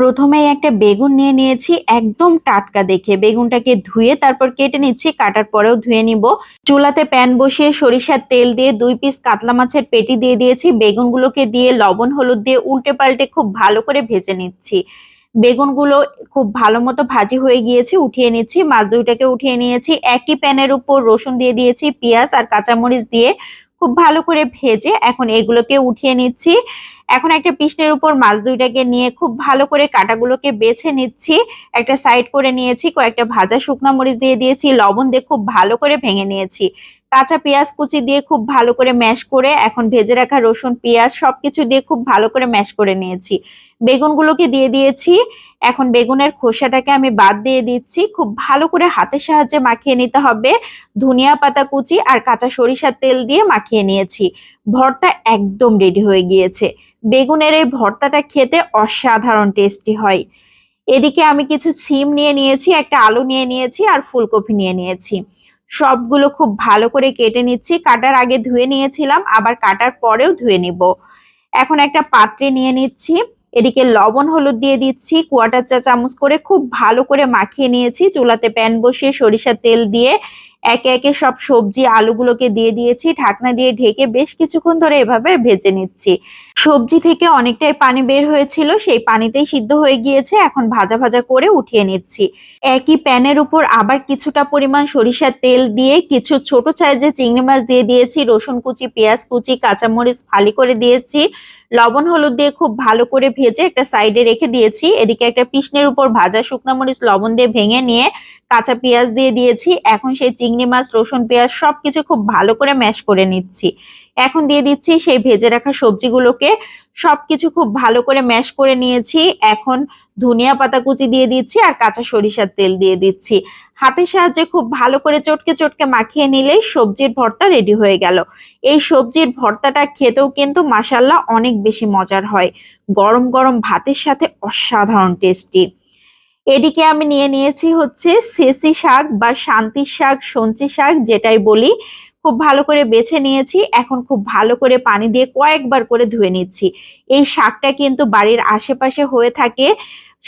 প্রথমেই একটা বেগুন নিয়ে নিয়েছি, একদম টাটকা দেখে বেগুনটাকে ধুয়ে তারপর কেটে নিচ্ছি, কাটার পরেও ধুয়ে নিব। চুলাতে প্যান বসিয়ে সরিষার তেল দিয়ে 2 পিস কাতলা মাছের পেটি দিয়ে দিয়েছি, বেগুনগুলোকে দিয়ে লবণ হলুদ দিয়ে উল্টে পাল্টে খুব ভালো করে ভেজে নিচ্ছি। বেগুনগুলো খুব ভালো মতো ভাজি হয়ে গিয়েছে, উঠিয়ে নিচ্ছি। মাছ দুইটাকে উঠিয়ে নিয়েছি, একই প্যানের উপর রসুন দিয়ে দিয়েছি, পেঁয়াজ আর কাঁচামরিচ দিয়ে খুব ভালো করে ভেজে এখন এগুলোকে উঠিয়ে নিচ্ছি। এখন একটা পিসনের উপর মাছ দুইটাকে নিয়ে খুব ভালো করে কাঁটাগুলোকে বেছে নিচ্ছি। একটা সাইড করে নিয়েছি, কয়েকটা ভাজা শুকনা মরিচ দিয়ে দিয়েছি, লবণ দিয়ে খুব ভালো করে ভেঙে নিয়েছি। কাঁচা পেঁয়াজ কুচি দিয়ে খুব ভালো করে ম্যাশ করে এখন ভেজে রাখা রসুন পেঁয়াজ সবকিছু দিয়ে খুব ভালো করে ম্যাশ করে নিয়েছি। বেগুনগুলোকে দিয়ে দিয়েছি। এখন বেগুনের খোসাটাকে আমি বাদ দিয়ে দিচ্ছি, খুব ভালো করে হাতের সাহায্যে মাখিয়ে নিতে হবে। ধনিয়া পাতা কুচি আর কাঁচা সরিষার তেল দিয়ে মাখিয়ে নিয়েছি। ভর্তা একদম রেডি হয়ে গিয়েছে। বেগুনের এই ভর্তাটা খেতে অসাধারণ টেস্টি হয়। এদিকে আমি কিছু সিম নিয়ে নিয়েছি, একটা আলু নিয়ে নিয়েছি আর ফুলকপি নিয়ে নিয়েছি। সবগুলো খুব ভালো করে কেটে নিচ্ছি। কাটার আগে ধুয়ে নিয়েছিলাম, আবার কাটার পরেও ধুয়ে নিব। এখন একটা পাত্রে নিয়ে নিচ্ছি। এদিকে লবণ হলুদ দিয়ে দিচ্ছি, 1/4 চা চামচ করে খুব ভালো করে মাখিয়ে নিয়েছি। চুলাতে প্যান বসিয়ে সরিষার তেল দিয়ে একে একে সব সবজি আলুগুলোকে দিয়ে দিয়েছি, ঢাকনা দিয়ে ঢেকে বেশ কিছুক্ষণ ধরে এভাবে ভেজে নিচ্ছি। সবজি থেকে অনেকটাই পানি বের হয়েছিল, সেই পানিতেই সিদ্ধ হয়ে গিয়েছে। এখন ভাজা ভাজা করে উঠিয়ে নিচ্ছি। একই প্যানের উপর আবার কিছুটা পরিমাণ সরিষার তেল দিয়ে কিছু ছোট সাইজের চিংড়ি মাছ দিয়ে দিয়েছি, রসুন কুচি, পেঁয়াজ কুচি, কাঁচামরিচ ফালি করে দিয়েছি। লবণ হলুদ দিয়ে খুব ভালো করে ভেজে একটা সাইডে রেখে দিয়েছি। এদিকে একটা পিসনের উপর ভাজা শুকনা মরিচ লবণ দিয়ে ভেঙে নিয়ে কাঁচা পেঁয়াজ দিয়ে দিয়েছি। এখন সেই চিংড়ি মাছ, রসুন, পেঁয়াজ সবকিছু খুব ভালো করে ম্যাশ করে নিচ্ছি। এখন দিয়ে দিচ্ছি সেই ভেজে রাখা সবজিগুলোকে, সবকিছু খুব ভালো করে ম্যাশ করে নিয়েছি। এখন ধনিয়া পাতা কুচি দিয়ে দিচ্ছি আর কাঁচা সরিষার তেল দিয়ে দিচ্ছি। হাতের সাহায্যে খুব ভালো করে চটকে চটকে মাখিয়ে নিলেই সবজির ভর্তা রেডি হয়ে গেল। এই সবজির ভর্তাটা খেতেও কিন্তু মাশাআল্লাহ অনেক বেশি মজার হয়, গরম গরম ভাতের সাথে অসাধারণ টেস্টি। এদিকে আমি নিয়ে নিয়েছি হচ্ছে সেচি শাক বা শান্তির শাক, সঞ্চি শাক যেটাই বলি, খুব ভালো করে বেছে নিয়েছি। এখন খুব ভালো করে পানি দিয়ে কয়েকবার করে ধুয়ে নিচ্ছি। এই শাকটা কিন্তু বাড়ির আশেপাশে হয়ে থাকে।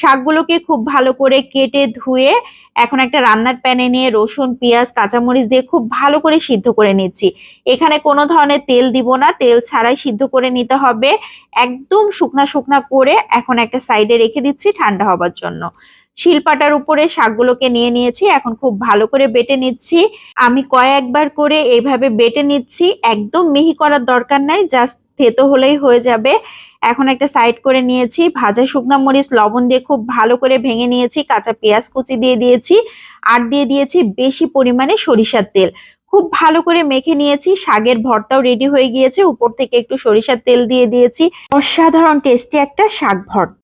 শাকগুলোকে খুব ভালো করে কেটে ধুয়ে এখন একটা রান্নার প্যানে নিয়ে রসুন, পেঁয়াজ, কাঁচামরিচ দিয়ে খুব ভালো করে সিদ্ধ করে নিচ্ছি। এখানে কোনো ধরনের তেল দিব না, তেল ছাড়াই সিদ্ধ করে নিতে হবে। একদম শুকনা শুকনা করে এখন একটা সাইডে রেখে দিচ্ছি ঠান্ডা হবার জন্য। শিলপাটার উপরে শাকগুলোকে নিয়ে নিয়েছি, এখন খুব ভালো করে বেটে নিচ্ছি। আমি কয়েকবার করে এইভাবে বেটে নিচ্ছি, একদম মিহি করার দরকার নাই, জাস্ট থেতো হলেই হয়ে যাবে। এখন একটা সাইড করে নিয়েছি। ভাজা শুকনা মরিচ লবণ দিয়ে খুব ভালো করে ভেঙে নিয়েছি, কাঁচা পেঁয়াজ কুচি দিয়ে দিয়েছি আর দিয়ে দিয়েছি বেশি পরিমাণে সরিষার তেল। খুব ভালো করে মেখে নিয়েছি। শাকের ভর্তাও রেডি হয়ে গিয়েছে, উপর থেকে একটু সরিষার তেল দিয়ে দিয়েছি। অসাধারণ টেস্টি একটা শাক ভর্তা।